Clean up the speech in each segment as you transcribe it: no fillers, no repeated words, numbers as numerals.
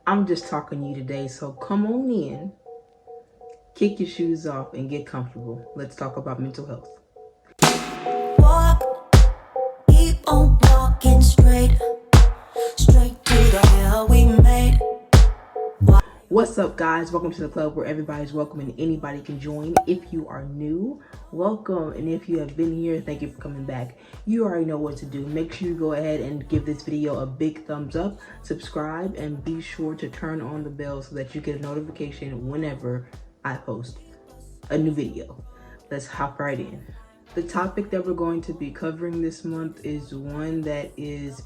I'm just talking to you today, so come on in, kick your shoes off, and get comfortable. Let's talk about mental health. Walk, keep on walking straight to the hell we made. What's up, guys? Welcome to the club where everybody's welcome and anybody can join. If you are new, welcome, and if you have been here, thank you for coming back. You already know what to do. Make sure you go ahead and give this video a big thumbs up, subscribe, and be sure to turn on the bell so that you get a notification whenever I post a new video. Let's hop right in. The topic that we're going to be covering this month is one that is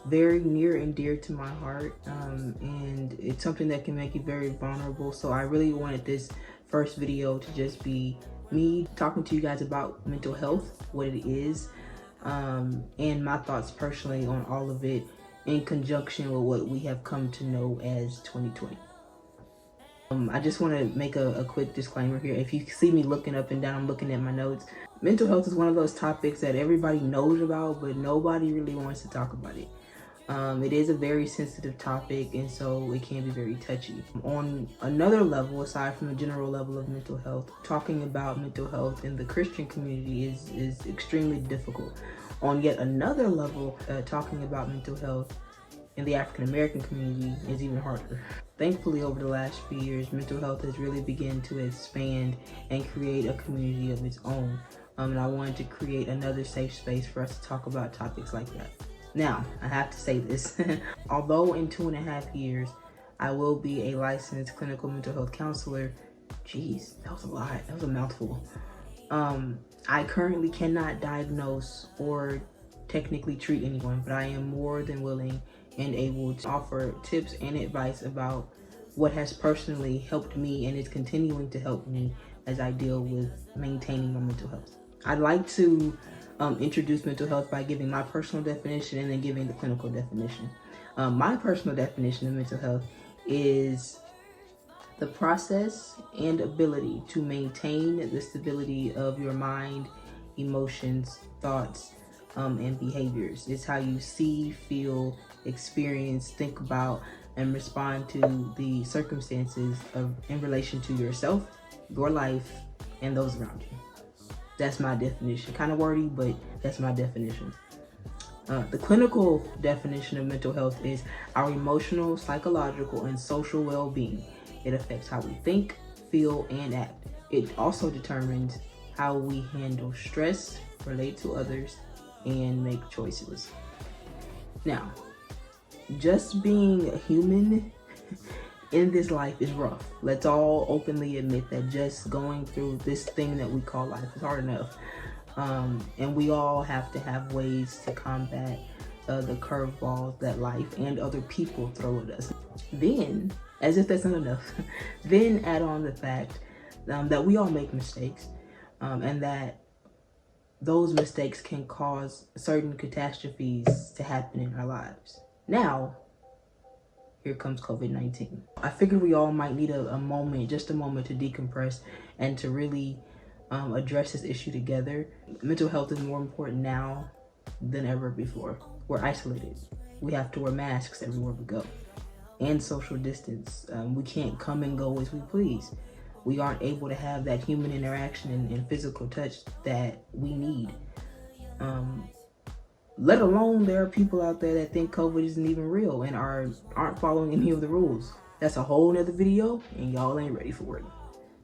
very near and dear to my heart, and it's something that can make you very vulnerable. So I really wanted this first video to just be me talking to you guys about mental health, what it is, and my thoughts personally on all of it in conjunction with what we have come to know as 2020. I just want to make a quick disclaimer here. If you see me looking up and down, I'm looking at my notes. Mental health is one of those topics that everybody knows about, but nobody really wants to talk about it. It is a very sensitive topic, and so it can be very touchy. On another level, aside from the general level of mental health, talking about mental health in the Christian community is extremely difficult. On yet another level, talking about mental health in the African American community is even harder. Thankfully, over the last few years, mental health has really begun to expand and create a community of its own. And I wanted to create another safe space for us to talk about topics like that. Now, I have to say this. Although in 2.5 years, I will be a licensed clinical mental health counselor. Jeez, that was a lot. That was a mouthful. I currently cannot diagnose or technically treat anyone, but I am more than willing and able to offer tips and advice about what has personally helped me and is continuing to help me as I deal with maintaining my mental health. I'd like to introduce mental health by giving my personal definition and then giving the clinical definition. My personal definition of mental health is the process and ability to maintain the stability of your mind, emotions, thoughts, and behaviors. It's how you see, feel, experience, think about, and respond to the circumstances in relation to yourself, your life, and those around you. That's my definition. Kind of wordy, but that's my definition. The clinical definition of mental health is our emotional, psychological, and social well-being. It affects how we think, feel, and act. It also determines how we handle stress, relate to others, and make choices. Now, just being a human in this life is rough. Let's all openly admit that just going through this thing that we call life is hard enough. And we all have to have ways to combat the curveballs that life and other people throw at us. Then, as if that's not enough, then add on the fact that we all make mistakes, and that those mistakes can cause certain catastrophes to happen in our lives. Now, here comes COVID-19. I figured we all might need a moment, just a moment to decompress and to really address this issue together. Mental health is more important now than ever before. We're isolated. We have to wear masks everywhere we go and social distance. We can't come and go as we please. We aren't able to have that human interaction and physical touch that we need. Let alone there are people out there that think COVID isn't even real and aren't following any of the rules. That's a whole nother video and y'all ain't ready for it.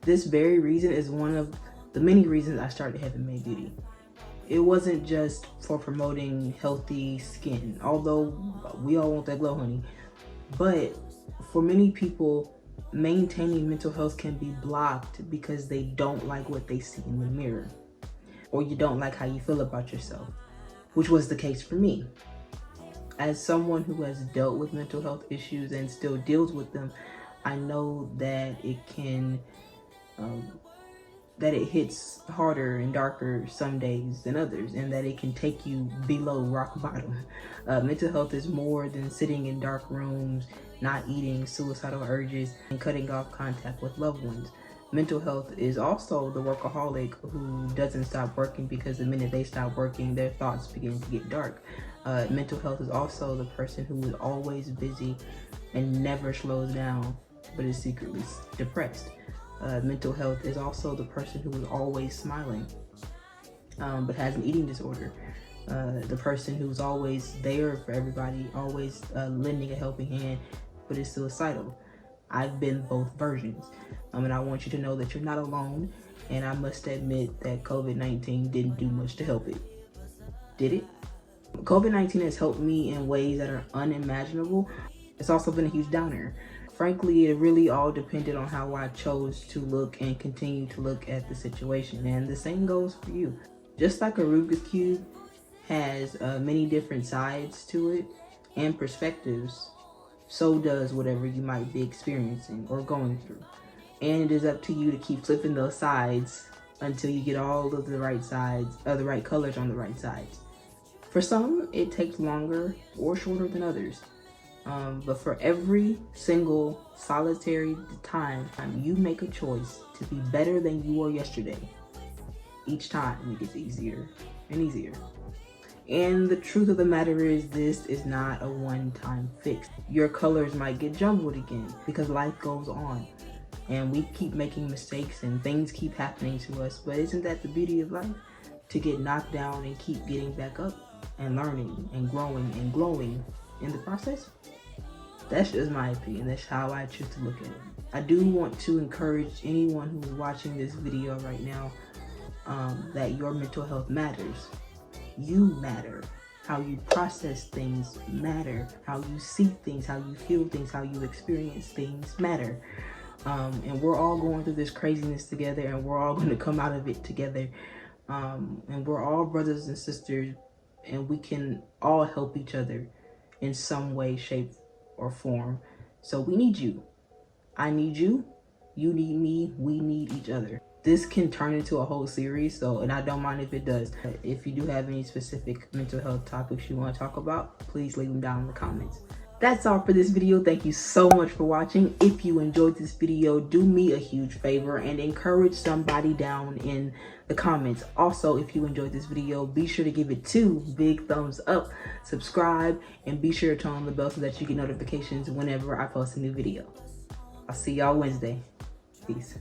This very reason is one of the many reasons I started Heaven Made Beauty. It wasn't just for promoting healthy skin, although we all want that glow, honey. But for many people, maintaining mental health can be blocked because they don't like what they see in the mirror, or you don't like how you feel about yourself, which was the case for me. As someone who has dealt with mental health issues and still deals with them, I know that it can, that it hits harder and darker some days than others, and that it can take you below rock bottom. Mental health is more than sitting in dark rooms, not eating, suicidal urges, and cutting off contact with loved ones. Mental health is also the workaholic who doesn't stop working because the minute they stop working, their thoughts begin to get dark. Mental health is also the person who is always busy and never slows down, but is secretly depressed. Mental health is also the person who is always smiling, but has an eating disorder. The person who's always there for everybody, always lending a helping hand, but is suicidal. I've been both versions. And I want you to know that you're not alone. And I must admit that COVID-19 didn't do much to help it. Did it? COVID-19 has helped me in ways that are unimaginable. It's also been a huge downer. Frankly, it really all depended on how I chose to look and continue to look at the situation. And the same goes for you. Just like a Rubik's Cube has many different sides to it and perspectives, so does whatever you might be experiencing or going through. And it is up to you to keep flipping those sides until you get all of the right sides, the right colors on the right sides. For some, it takes longer or shorter than others. But for every single solitary time you make a choice to be better than you were yesterday, each time it gets easier and easier. And the truth of the matter is, this is not a one-time fix. Your colors might get jumbled again because life goes on and we keep making mistakes and things keep happening to us. But isn't that the beauty of life? To get knocked down and keep getting back up and learning and growing and glowing in the process. That's just my opinion. That's how I choose to look at it. I do want to encourage anyone who's watching this video right now that your mental health matters. You matter. How you process things matter. How you see things, how you feel things, how you experience things matter. And we're all going through this craziness together, and we're all going to come out of it together. And we're all brothers and sisters, and we can all help each other in some way, shape, or form. So we need you. I need you. You need me. We need each other. This can turn into a whole series, and I don't mind if it does. If you do have any specific mental health topics you want to talk about, please leave them down in the comments. That's all for this video. Thank you so much for watching. If you enjoyed this video, do me a huge favor and encourage somebody down in the comments. Also, if you enjoyed this video, be sure to give it 2 big thumbs up, subscribe, and be sure to turn on the bell so that you get notifications whenever I post a new video. I'll see y'all Wednesday. Peace.